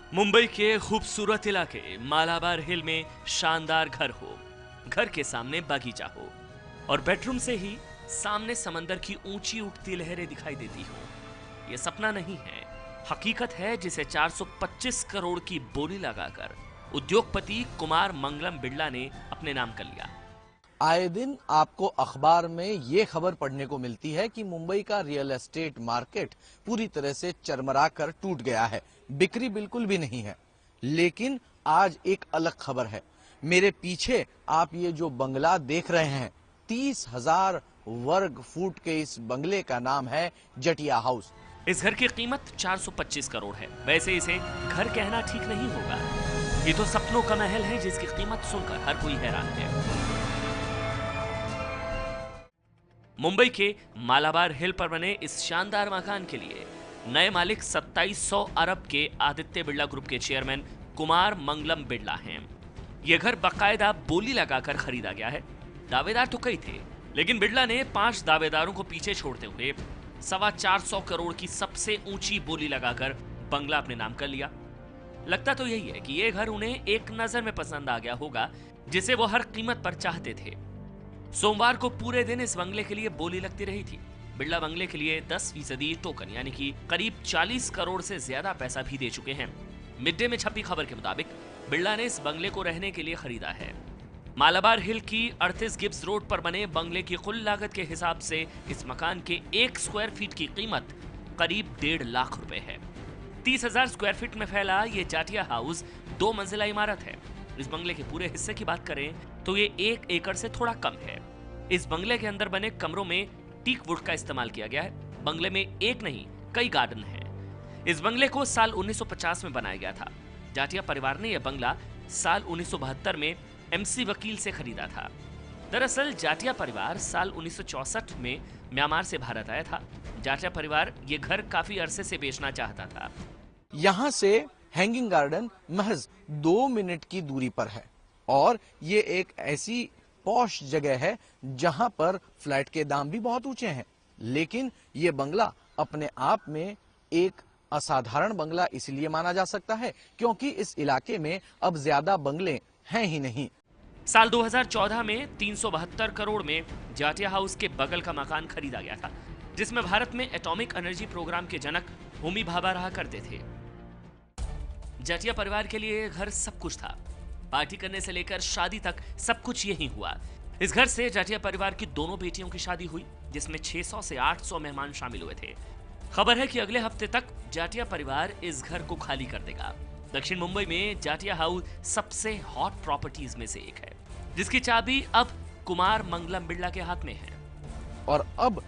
मुंबई के खूबसूरत इलाके मालाबार हिल में शानदार घर हो, घर के सामने बगीचा हो और बेडरूम से ही सामने समंदर की ऊंची उठती लहरें दिखाई देती हो। यह सपना नहीं है, हकीकत है जिसे 425 करोड़ की बोली लगाकर उद्योगपति कुमार मंगलम बिड़ला ने अपने नाम कर लिया। आए दिन आपको अखबार में ये खबर पढ़ने को मिलती है कि मुंबई का रियल एस्टेट मार्केट पूरी तरह से चरमरा कर टूट गया है, बिक्री बिल्कुल भी नहीं है। लेकिन आज एक अलग खबर है। मेरे पीछे आप ये जो बंगला देख रहे हैं, 30,000 वर्ग फुट के इस बंगले का नाम है जटिया हाउस। इस घर की कीमत 425 करोड़ है। वैसे इसे घर कहना ठीक नहीं होगा, ये तो सपनों का महल है जिसकी कीमत सुनकर हर कोई हैरान है। मुंबई के मालाबार हिल पर बने इस शानदार मकान के लिए नए मालिक 2700 अरब के आदित्य बिड़ला ग्रुप के चेयरमैन कुमार मंगलम बिड़ला हैं। यह घर बाकायदा बोली लगाकर खरीदा गया है। दावेदार तो कई थे, लेकिन बिड़ला ने 5 दावेदारों को पीछे छोड़ते हुए 425 करोड़ की सबसे ऊंची बोली लगाकर बंगला अपने नाम कर लिया। लगता तो यही है कि यह घर उन्हें एक नजर में पसंद आ गया होगा, जिसे वो हर कीमत पर चाहते थे। सोमवार को पूरे दिन इस बंगले के लिए बोली लगती रही थी। बिड़ला बंगले के लिए 10% टोकन यानी कि करीब 40 करोड़ से ज्यादा पैसा भी दे चुके हैं। मिड डे में छपी खबर के मुताबिक बिड़ला ने इस बंगले को रहने के लिए खरीदा है। मालाबार हिल की 38 गिब्स रोड पर बने बंगले की कुल लागत के हिसाब से इस मकान के 1 स्क्वायर फीट की कीमत करीब 1.5 लाख रुपए है। 30,000 स्क्वायर फीट में फैला ये जाटिया हाउस 2 मंजिला इमारत है। इस बंगले के पूरे हिस्से की बात करें तो ये 1 एकड़ से थोड़ा कम है। इस बंगले के अंदर बने कमरों में टीक वुड का इस्तेमाल किया गया है। बंगले में एक नहीं कई गार्डन है। इस बंगले को साल 1950 में बनाया गया था। जाटिया परिवार ने यह बंगला साल 1972 में एमसी वकील से खरीदा था। दरअसल जाटिया परिवार साल 1964 में म्यांमार से भारत आया था। जाटिया परिवार ये घर काफी अरसे से बेचना चाहता था। यहाँ से हैंगिंग गार्डन महज 2 मिनट की दूरी पर है और ये एक ऐसी पॉश जगह है जहां पर फ्लैट के दाम भी बहुत ऊंचे हैं। लेकिन ये बंगला अपने आप में एक असाधारण बंगला इसलिए माना जा सकता है क्योंकि इस इलाके में अब ज्यादा बंगले हैं ही नहीं। साल 2014 में 372 करोड़ में जाटिया हाउस के बगल का मकान खरीदा गया था, जिसमें भारत में एटॉमिक एनर्जी प्रोग्राम के जनक होमी भाभा रहा करते थे। जाटिया परिवार के लिए घर सब कुछ था। पार्टी करने से लेकर शादी तक सब कुछ यही हुआ। इस घर से जाटिया परिवार की दोनों बेटियों की शादी हुई, जिसमें 600 से 800 मेहमान शामिल हुए थे। खबर है कि अगले हफ्ते तक जाटिया परिवार इस घर को खाली कर देगा। दक्षिण मुंबई में जाटिया हाउस सबसे हॉट प्रॉपर्टीज में से एक है, जिसकी चाबी अब कुमार मंगलम बिड़ला के हाथ में है। और अब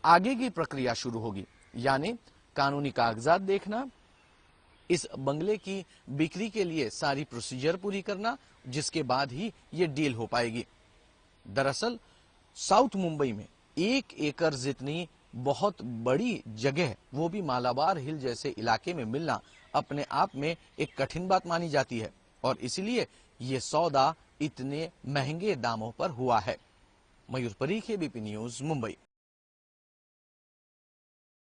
आगे की प्रक्रिया शुरू होगी, यानी कानूनी कागजात देखना, इस बंगले की बिक्री के लिए सारी प्रोसीजर पूरी करना, जिसके बाद ही ये डील हो पाएगी। दरअसल साउथ मुंबई में 1 एकड़ जितनी बहुत बड़ी जगह, वो भी मालाबार हिल जैसे इलाके में मिलना अपने आप में एक कठिन बात मानी जाती है और इसलिए ये सौदा इतने महंगे दामों पर हुआ है। मयूर परीख, एबीपी न्यूज, मुंबई।